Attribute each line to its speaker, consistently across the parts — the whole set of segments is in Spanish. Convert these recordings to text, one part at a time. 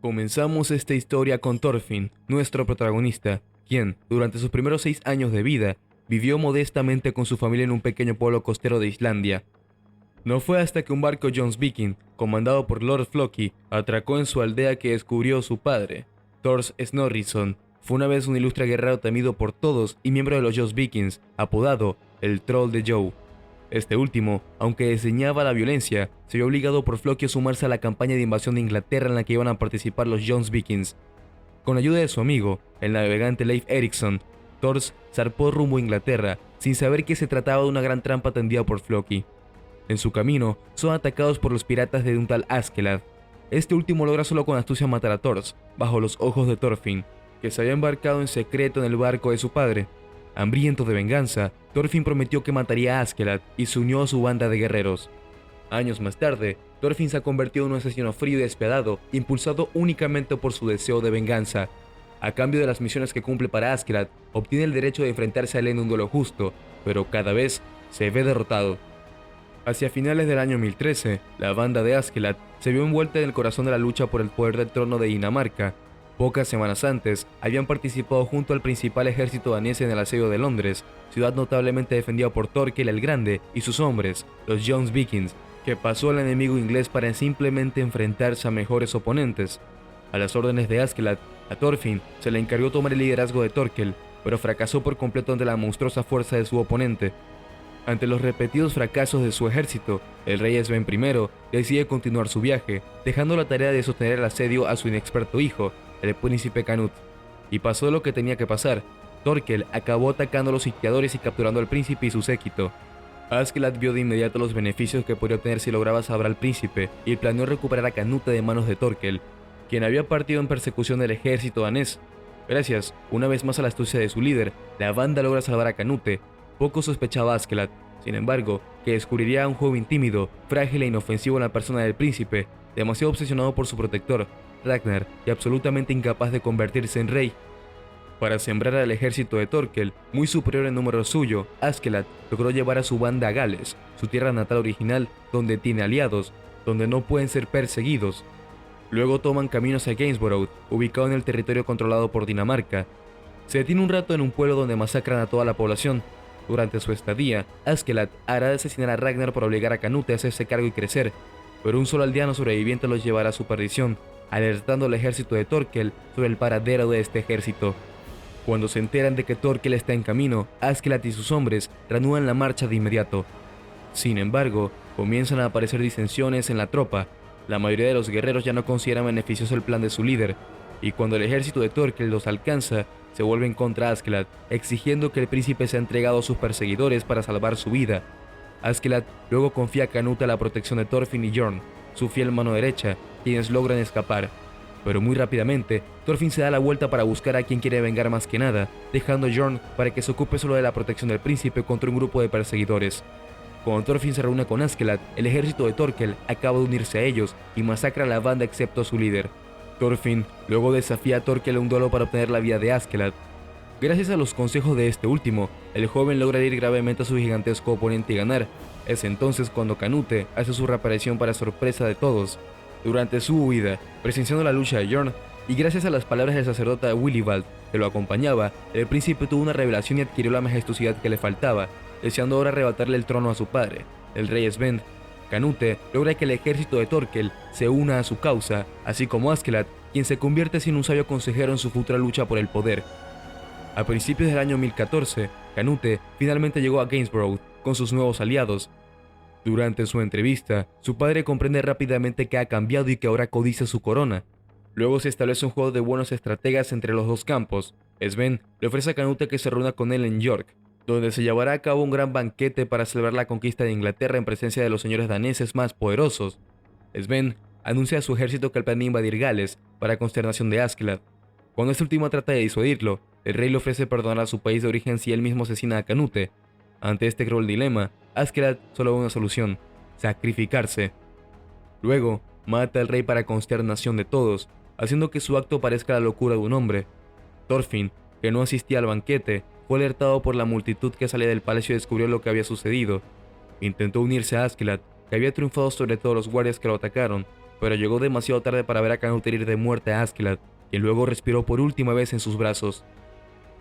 Speaker 1: Comenzamos esta historia con Thorfinn, nuestro protagonista, quien, durante sus primeros 6 años de vida, vivió modestamente con su familia en un pequeño pueblo costero de Islandia. No fue hasta que un barco Jonsviking, comandado por Lord Floki, atracó en su aldea que descubrió su padre. Thors Snorrisson fue una vez un ilustre guerrero temido por todos y miembro de los Jonsvikings, apodado el Troll de Joe. Este último, aunque desdeñaba la violencia, se vio obligado por Floki a sumarse a la campaña de invasión de Inglaterra en la que iban a participar los Jonsvikings. Con la ayuda de su amigo, el navegante Leif Erikson, Thors zarpó rumbo a Inglaterra, sin saber que se trataba de una gran trampa tendida por Floki. En su camino, son atacados por los piratas de un tal Askeladd. Este último logra solo con astucia matar a Thors, bajo los ojos de Thorfinn, que se había embarcado en secreto en el barco de su padre. Hambriento de venganza, Thorfinn prometió que mataría a Askeladd y se unió a su banda de guerreros. Años más tarde, Thorfinn se ha convertido en un asesino frío y despiadado, impulsado únicamente por su deseo de venganza. A cambio de las misiones que cumple para Askeladd, obtiene el derecho de enfrentarse a él en un duelo justo, pero cada vez se ve derrotado. Hacia finales del año 1013, la banda de Askeladd se vio envuelta en el corazón de la lucha por el poder del trono de Dinamarca. Pocas semanas antes, habían participado junto al principal ejército danés en el asedio de Londres, ciudad notablemente defendida por Thorkel el Grande y sus hombres, los Jonsvikings, que pasó al enemigo inglés para simplemente enfrentarse a mejores oponentes. A las órdenes de Askeladd, a Thorfinn se le encargó tomar el liderazgo de Thorkel, pero fracasó por completo ante la monstruosa fuerza de su oponente. Ante los repetidos fracasos de su ejército, el rey Sven I decide continuar su viaje, dejando la tarea de sostener el asedio a su inexperto hijo, el príncipe Canute. Y pasó lo que tenía que pasar. Thorkel acabó atacando a los sitiadores y capturando al príncipe y su séquito. Askeladd vio de inmediato los beneficios que podría obtener si lograba salvar al príncipe y planeó recuperar a Canute de manos de Thorkel, quien había partido en persecución del ejército danés. Gracias, una vez más a la astucia de su líder, la banda logra salvar a Canute. Poco sospechaba Askeladd, sin embargo, que descubriría a un joven tímido, frágil e inofensivo en la persona del príncipe, demasiado obsesionado por su protector, Ragnar, y absolutamente incapaz de convertirse en rey. Para sembrar al ejército de Thorkel, muy superior en número suyo, Askeladd logró llevar a su banda a Gales, su tierra natal original, donde tiene aliados, donde no pueden ser perseguidos. Luego toman camino hacia Gainsborough, ubicado en el territorio controlado por Dinamarca. Se detiene un rato en un pueblo donde masacran a toda la población. Durante su estadía, Askeladd hará de asesinar a Ragnar por obligar a Canute a hacerse cargo y crecer, pero un solo aldeano sobreviviente los llevará a su perdición, alertando al ejército de Thorkel sobre el paradero de este ejército. Cuando se enteran de que Thorkel está en camino, Askeladd y sus hombres reanudan la marcha de inmediato. Sin embargo, comienzan a aparecer disensiones en la tropa. La mayoría de los guerreros ya no consideran beneficioso el plan de su líder, y cuando el ejército de Thorkel los alcanza, se vuelven contra Askeladd, exigiendo que el príncipe sea entregado a sus perseguidores para salvar su vida. Askeladd luego confía a Canute a la protección de Thorfinn y Jorn, su fiel mano derecha, quienes logran escapar. Pero muy rápidamente, Thorfinn se da la vuelta para buscar a quien quiere vengar más que nada, dejando a Jorn para que se ocupe solo de la protección del príncipe contra un grupo de perseguidores. Cuando Thorfinn se reúne con Askeladd, el ejército de Thorkel acaba de unirse a ellos y masacra a la banda excepto a su líder. Thorfinn luego desafía a Thorkel a un duelo para obtener la vida de Askeladd. Gracias a los consejos de este último, el joven logra herir gravemente a su gigantesco oponente y ganar. Es entonces cuando Canute hace su reaparición para sorpresa de todos. Durante su huida, presenciando la lucha de Jorn, y gracias a las palabras del sacerdote Willibald que lo acompañaba, el príncipe tuvo una revelación y adquirió la majestuosidad que le faltaba, deseando ahora arrebatarle el trono a su padre, el rey Sven. Canute logra que el ejército de Thorkel se una a su causa, así como Askeladd, quien se convierte en un sabio consejero en su futura lucha por el poder. A principios del año 1014, Canute finalmente llegó a Gainsborough con sus nuevos aliados. Durante su entrevista, su padre comprende rápidamente que ha cambiado y que ahora codicia su corona. Luego se establece un juego de buenos estrategas entre los dos campos. Sven le ofrece a Canute que se reúna con él en York, donde se llevará a cabo un gran banquete para celebrar la conquista de Inglaterra en presencia de los señores daneses más poderosos. Sven anuncia a su ejército que planea invadir Gales para consternación de Askeladd. Cuando este último trata de disuadirlo, el rey le ofrece perdonar a su país de origen si él mismo asesina a Canute. Ante este cruel dilema, Askeladd solo ve una solución: sacrificarse. Luego, mata al rey para consternación de todos, haciendo que su acto parezca la locura de un hombre. Thorfinn, que no asistía al banquete, fue alertado por la multitud que salía del palacio y descubrió lo que había sucedido. Intentó unirse a Askeladd, que había triunfado sobre todos los guardias que lo atacaron, pero llegó demasiado tarde para ver a Canute herir de muerte a Askeladd, quien luego respiró por última vez en sus brazos.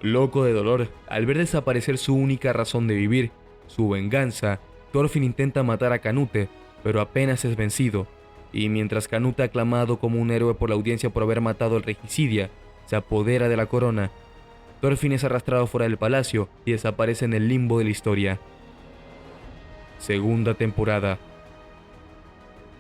Speaker 1: Loco de dolor, al ver desaparecer su única razón de vivir, su venganza, Thorfinn intenta matar a Canute, pero apenas es vencido, y mientras Canute, aclamado como un héroe por la audiencia por haber matado al regicidia, se apodera de la corona, Thorfinn es arrastrado fuera del palacio y desaparece en el limbo de la historia. Segunda temporada.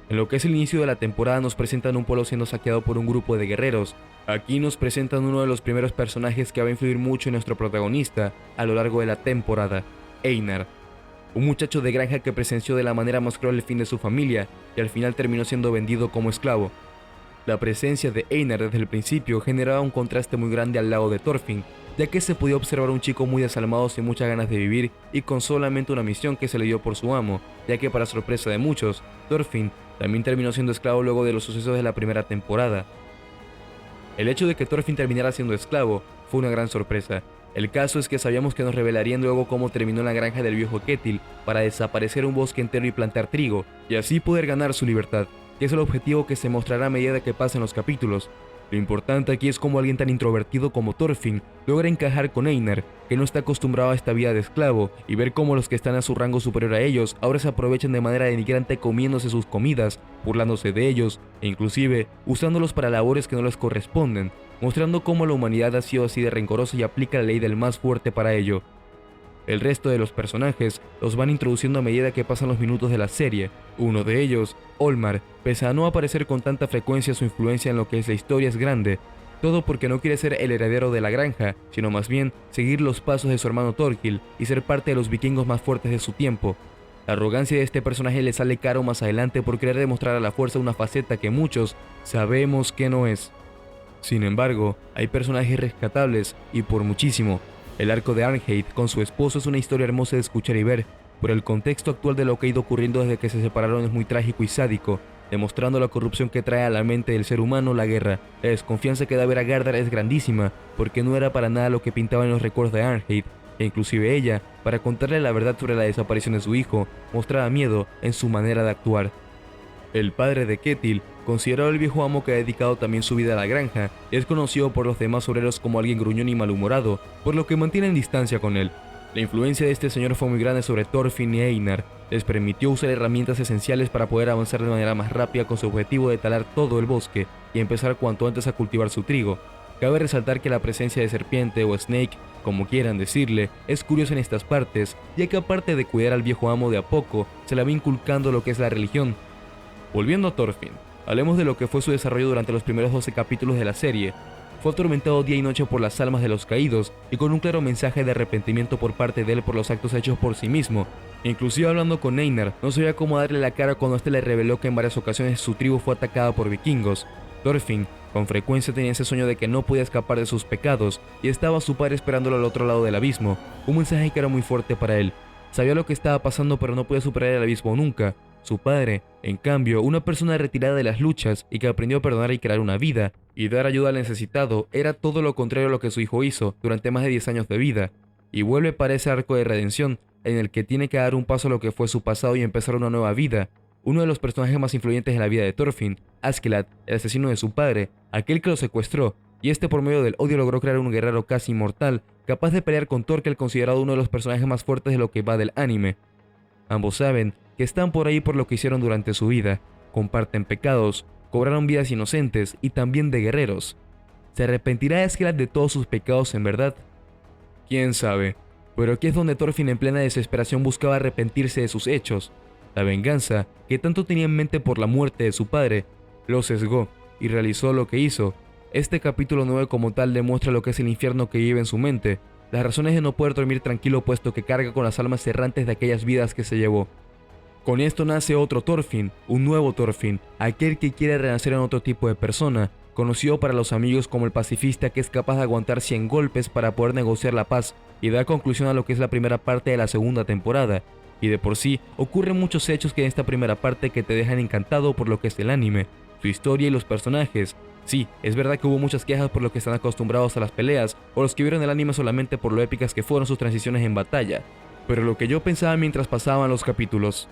Speaker 1: En lo que es el inicio de la temporada nos presentan un pueblo siendo saqueado por un grupo de guerreros. Aquí nos presentan uno de los primeros personajes que va a influir mucho en nuestro protagonista a lo largo de la temporada, Einar, un muchacho de granja que presenció de la manera más cruel el fin de su familia y al final terminó siendo vendido como esclavo. La presencia de Einar desde el principio generaba un contraste muy grande al lado de Thorfinn, ya que se podía observar un chico muy desalmado sin muchas ganas de vivir y con solamente una misión que se le dio por su amo, ya que para sorpresa de muchos, Thorfinn también terminó siendo esclavo luego de los sucesos de la primera temporada. El hecho de que Thorfinn terminara siendo esclavo fue una gran sorpresa. El caso es que sabíamos que nos revelarían luego cómo terminó en la granja del viejo Ketil para desaparecer un bosque entero y plantar trigo, y así poder ganar su libertad, que es el objetivo que se mostrará a medida que pasen los capítulos. Lo importante aquí es cómo alguien tan introvertido como Thorfinn logra encajar con Einar, que no está acostumbrado a esta vida de esclavo, y ver cómo los que están a su rango superior a ellos ahora se aprovechan de manera denigrante comiéndose sus comidas, burlándose de ellos, e inclusive usándolos para labores que no les corresponden, mostrando cómo la humanidad ha sido así de rencorosa y aplica la ley del más fuerte para ello. El resto de los personajes los van introduciendo a medida que pasan los minutos de la serie. Uno de ellos, Olmar, pese a no aparecer con tanta frecuencia, su influencia en lo que es la historia es grande, todo porque no quiere ser el heredero de la granja, sino más bien seguir los pasos de su hermano Thorkill y ser parte de los vikingos más fuertes de su tiempo. La arrogancia de este personaje le sale caro más adelante por querer demostrar a la fuerza una faceta que muchos sabemos que no es. Sin embargo, hay personajes rescatables y por muchísimo. El arco de Arnheid con su esposo es una historia hermosa de escuchar y ver, pero el contexto actual de lo que ha ido ocurriendo desde que se separaron es muy trágico y sádico, demostrando la corrupción que trae a la mente del ser humano la guerra. La desconfianza que da ver a Gardar es grandísima, porque no era para nada lo que pintaba en los recuerdos de Arnheid, e inclusive ella, para contarle la verdad sobre la desaparición de su hijo, mostraba miedo en su manera de actuar. El padre de Ketil, considerado el viejo amo que ha dedicado también su vida a la granja, es conocido por los demás obreros como alguien gruñón y malhumorado, por lo que mantienen distancia con él. La influencia de este señor fue muy grande sobre Thorfinn y Einar, les permitió usar herramientas esenciales para poder avanzar de manera más rápida con su objetivo de talar todo el bosque y empezar cuanto antes a cultivar su trigo. Cabe resaltar que la presencia de serpiente o snake, como quieran decirle, es curiosa en estas partes, ya que aparte de cuidar al viejo amo de a poco, se le va inculcando lo que es la religión. Volviendo a Thorfinn, hablemos de lo que fue su desarrollo durante los primeros 12 capítulos de la serie. Fue atormentado día y noche por las almas de los caídos y con un claro mensaje de arrepentimiento por parte de él por los actos hechos por sí mismo. Inclusive hablando con Einar, no sabía cómo darle la cara cuando este le reveló que en varias ocasiones su tribu fue atacada por vikingos. Thorfinn con frecuencia tenía ese sueño de que no podía escapar de sus pecados y estaba su padre esperándolo al otro lado del abismo, un mensaje que era muy fuerte para él. Sabía lo que estaba pasando pero no podía superar el abismo nunca. Su padre, en cambio, una persona retirada de las luchas y que aprendió a perdonar y crear una vida, y dar ayuda al necesitado, era todo lo contrario a lo que su hijo hizo durante más de 10 años de vida, y vuelve para ese arco de redención, en el que tiene que dar un paso a lo que fue su pasado y empezar una nueva vida. Uno de los personajes más influyentes en la vida de Thorfinn, Askeladd, el asesino de su padre, aquel que lo secuestró, y este por medio del odio logró crear un guerrero casi inmortal, capaz de pelear con Thorkel, considerado uno de los personajes más fuertes de lo que va del anime. Ambos saben que están por ahí por lo que hicieron durante su vida, comparten pecados, cobraron vidas inocentes y también de guerreros. ¿Se arrepentirá Askeladd de todos sus pecados en verdad? ¿Quién sabe? Pero aquí es donde Thorfinn en plena desesperación buscaba arrepentirse de sus hechos. La venganza, que tanto tenía en mente por la muerte de su padre, lo sesgó y realizó lo que hizo. Este capítulo 9 como tal demuestra lo que es el infierno que vive en su mente, las razones de no poder dormir tranquilo puesto que carga con las almas errantes de aquellas vidas que se llevó. Con esto nace otro Thorfinn, un nuevo Thorfinn, aquel que quiere renacer en otro tipo de persona, conocido para los amigos como el pacifista que es capaz de aguantar 100 golpes para poder negociar la paz y dar conclusión a lo que es la primera parte de la segunda temporada. Y de por sí, ocurren muchos hechos que en esta primera parte que te dejan encantado por lo que es el anime, su historia y los personajes. Sí, es verdad que hubo muchas quejas por lo que están acostumbrados a las peleas, o los que vieron el anime solamente por lo épicas que fueron sus transiciones en batalla, pero lo que yo pensaba mientras pasaban los capítulos: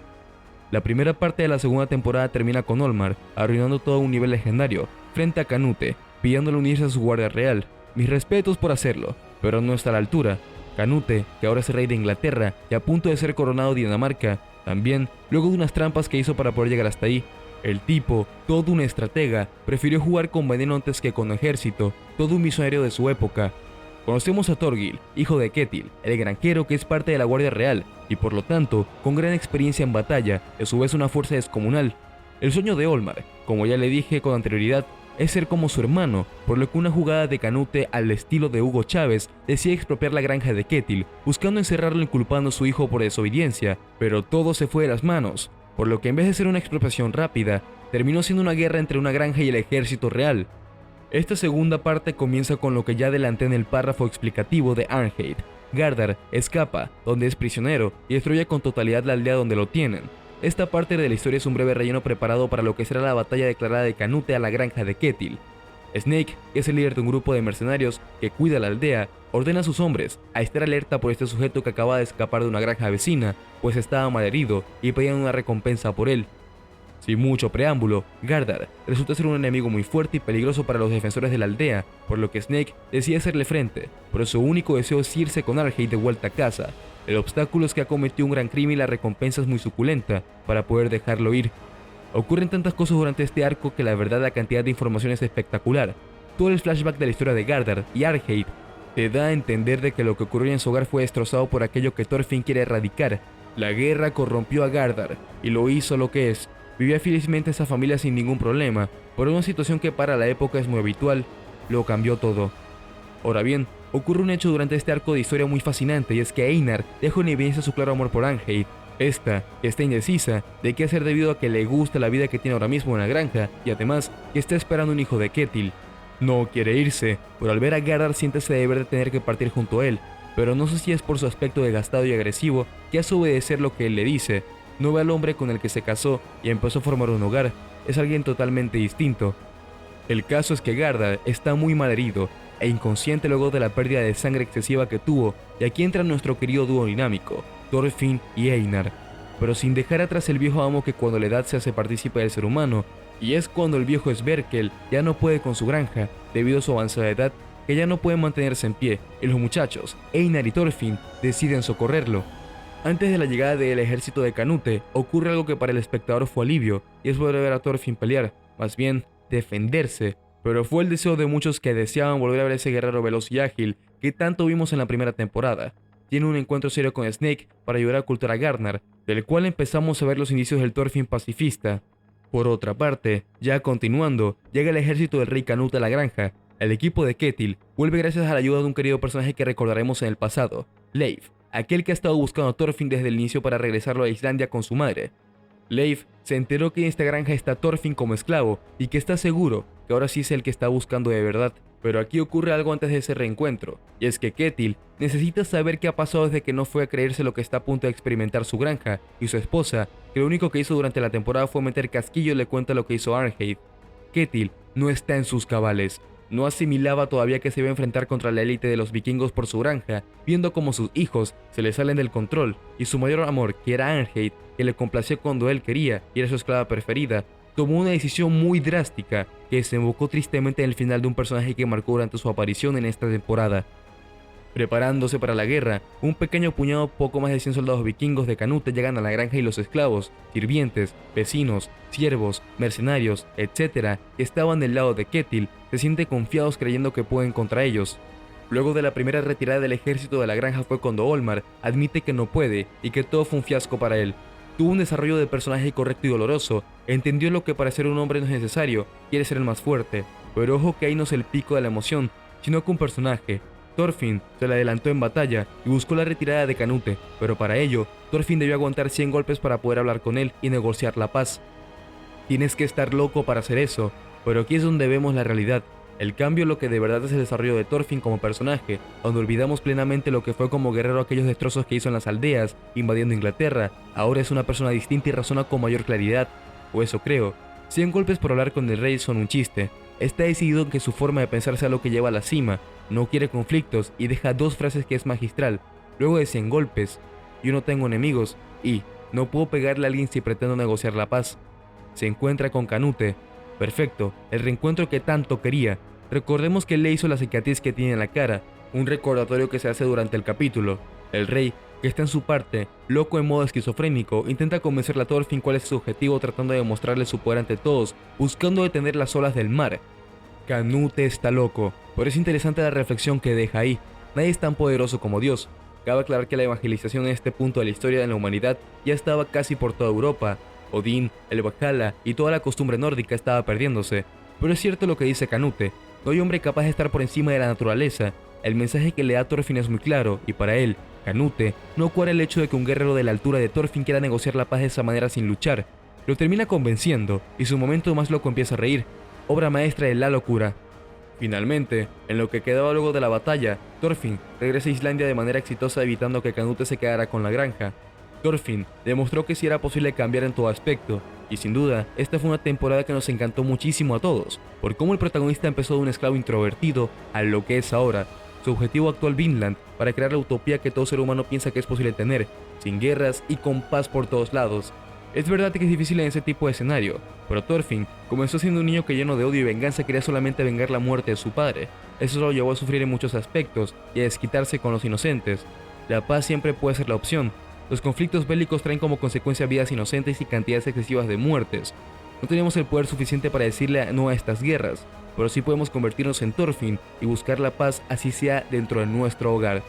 Speaker 1: La primera parte de la segunda temporada termina con Olmar arruinando todo un nivel legendario frente a Canute, pidiéndole unirse a su guardia real. Mis respetos por hacerlo, pero no está a la altura. Canute, que ahora es rey de Inglaterra y a punto de ser coronado de Dinamarca, también, luego de unas trampas que hizo para poder llegar hasta ahí. El tipo, todo un estratega, prefirió jugar con veneno antes que con ejército, todo un visionario de su época. Conocemos a Thorgil, hijo de Ketil, el granjero que es parte de la Guardia Real, y por lo tanto, con gran experiencia en batalla, y a su vez una fuerza descomunal. El sueño de Olmar, como ya le dije con anterioridad, es ser como su hermano, por lo que una jugada de Canute al estilo de Hugo Chávez decide expropiar la granja de Ketil, buscando encerrarlo y culpando a su hijo por desobediencia, pero todo se fue de las manos, por lo que en vez de ser una expropiación rápida, terminó siendo una guerra entre una granja y el ejército real. Esta segunda parte comienza con lo que ya adelanté en el párrafo explicativo de Arnheid. Gardar escapa, donde es prisionero, y destruye con totalidad la aldea donde lo tienen. Esta parte de la historia es un breve relleno preparado para lo que será la batalla declarada de Canute a la granja de Ketil. Snake, que es el líder de un grupo de mercenarios que cuida la aldea, ordena a sus hombres a estar alerta por este sujeto que acaba de escapar de una granja vecina, pues estaba malherido y pedían una recompensa por él. Sin mucho preámbulo, Gardar resulta ser un enemigo muy fuerte y peligroso para los defensores de la aldea, por lo que Snake decide hacerle frente, pero su único deseo es irse con Arnheid de vuelta a casa. El obstáculo es que ha cometido un gran crimen y la recompensa es muy suculenta para poder dejarlo ir. Ocurren tantas cosas durante este arco que la verdad la cantidad de información es espectacular. Todo el flashback de la historia de Gardar y Arnheid te da a entender de que lo que ocurrió en su hogar fue destrozado por aquello que Thorfinn quiere erradicar. La guerra corrompió a Gardar y lo hizo lo que es. Vivía felizmente esa familia sin ningún problema, pero una situación que para la época es muy habitual, lo cambió todo. Ahora bien, ocurre un hecho durante este arco de historia muy fascinante y es que Einar deja en evidencia su claro amor por Arnheid. Esta está indecisa de qué hacer debido a que le gusta la vida que tiene ahora mismo en la granja y además que está esperando un hijo de Ketil. No quiere irse, pero al ver a Gardar siente ese deber de tener que partir junto a él, pero no sé si es por su aspecto desgastado y agresivo que hace obedecer lo que él le dice. No ve al hombre con el que se casó y empezó a formar un hogar, es alguien totalmente distinto. El caso es que Gardar está muy mal herido e inconsciente luego de la pérdida de sangre excesiva que tuvo, y aquí entra nuestro querido dúo dinámico, Thorfinn y Einar, pero sin dejar atrás el viejo amo que cuando la edad se hace partícipe del ser humano, y es cuando el viejo Sverkel ya no puede con su granja, debido a su avanzada edad, que ya no puede mantenerse en pie, y los muchachos, Einar y Thorfinn, deciden socorrerlo. Antes de la llegada del ejército de Canute, ocurre algo que para el espectador fue alivio, y es volver a ver a Thorfinn pelear, más bien, defenderse, pero fue el deseo de muchos que deseaban volver a ver a ese guerrero veloz y ágil que tanto vimos en la primera temporada. Tiene un encuentro serio con Snake para ayudar a ocultar a Gardnar, del cual empezamos a ver los inicios del Thorfinn pacifista. Por otra parte, ya continuando, llega el ejército del rey Canute a la granja. El equipo de Ketil vuelve gracias a la ayuda de un querido personaje que recordaremos en el pasado, Leif, aquel que ha estado buscando a Thorfinn desde el inicio para regresarlo a Islandia con su madre. Leif se enteró que en esta granja está Thorfinn como esclavo y que está seguro que ahora sí es el que está buscando de verdad. Pero aquí ocurre algo antes de ese reencuentro, y es que Ketil necesita saber qué ha pasado desde que no fue a creerse lo que está a punto de experimentar su granja, y su esposa, que lo único que hizo durante la temporada fue meter casquillo y le cuenta lo que hizo Arnheid. Ketil no está en sus cabales. No asimilaba todavía que se iba a enfrentar contra la élite de los vikingos por su granja, viendo como sus hijos se le salen del control, y su mayor amor, que era Arnheid, que le complació cuando él quería y era su esclava preferida, tomó una decisión muy drástica que desembocó tristemente en el final de un personaje que marcó durante su aparición en esta temporada. Preparándose para la guerra, un pequeño puñado, poco más de 100 soldados vikingos de Canute llegan a la granja y los esclavos, sirvientes, vecinos, siervos, mercenarios, etc., que estaban del lado de Ketil, se sienten confiados creyendo que pueden contra ellos. Luego de la primera retirada del ejército de la granja fue cuando Olmar admite que no puede y que todo fue un fiasco para él. Tuvo un desarrollo de personaje correcto y doloroso, entendió lo que para ser un hombre no es necesario, quiere ser el más fuerte, pero ojo que ahí no es el pico de la emoción, sino que un personaje. Thorfinn se le adelantó en batalla y buscó la retirada de Canute, pero para ello, Thorfinn debió aguantar 100 golpes para poder hablar con él y negociar la paz. Tienes que estar loco para hacer eso, pero aquí es donde vemos la realidad. El cambio, lo que de verdad es el desarrollo de Thorfinn como personaje, donde olvidamos plenamente lo que fue como guerrero aquellos destrozos que hizo en las aldeas, invadiendo Inglaterra, ahora es una persona distinta y razona con mayor claridad, o eso creo. 100 golpes por hablar con el rey son un chiste. Está decidido en que su forma de pensar sea lo que lleva a la cima, no quiere conflictos y deja dos frases que es magistral. Luego de 100 golpes, yo no tengo enemigos y No puedo pegarle a alguien si pretendo negociar la paz. Se encuentra con Canute. Perfecto, el reencuentro que tanto quería. Recordemos que le hizo la cicatriz que tiene en la cara, un recordatorio que se hace durante el capítulo. El rey, que está en su parte, loco en modo esquizofrénico, intenta convencerle a Thorfinn cuál es su objetivo tratando de demostrarle su poder ante todos, buscando detener las olas del mar. Canute está loco, pero es interesante la reflexión que deja ahí. Nadie es tan poderoso como Dios. Cabe aclarar que la evangelización en este punto de la historia de la humanidad ya estaba casi por toda Europa. Odín, el Valhalla y toda la costumbre nórdica estaba perdiéndose. Pero es cierto lo que dice Canute, no hay hombre capaz de estar por encima de la naturaleza. El mensaje que le da Thorfinn es muy claro, y para él, Canute, no cuadra el hecho de que un guerrero de la altura de Thorfinn quiera negociar la paz de esa manera sin luchar. Lo termina convenciendo, y su momento más loco empieza a reír. Obra maestra de la locura. Finalmente, en lo que quedaba luego de la batalla, Thorfinn regresa a Islandia de manera exitosa evitando que Canute se quedara con la granja. Thorfinn demostró que sí era posible cambiar en todo aspecto, y sin duda, esta fue una temporada que nos encantó muchísimo a todos, por cómo el protagonista empezó de un esclavo introvertido a lo que es ahora, su objetivo actual Vinland, para crear la utopía que todo ser humano piensa que es posible tener, sin guerras y con paz por todos lados. Es verdad que es difícil en ese tipo de escenario, pero Thorfinn comenzó siendo un niño que lleno de odio y venganza quería solamente vengar la muerte de su padre. Eso lo llevó a sufrir en muchos aspectos y a desquitarse con los inocentes. La paz siempre puede ser la opción. Los conflictos bélicos traen como consecuencia vidas inocentes y cantidades excesivas de muertes. No tenemos el poder suficiente para decirle no a estas guerras, pero sí podemos convertirnos en Thorfinn y buscar la paz así sea dentro de nuestro hogar.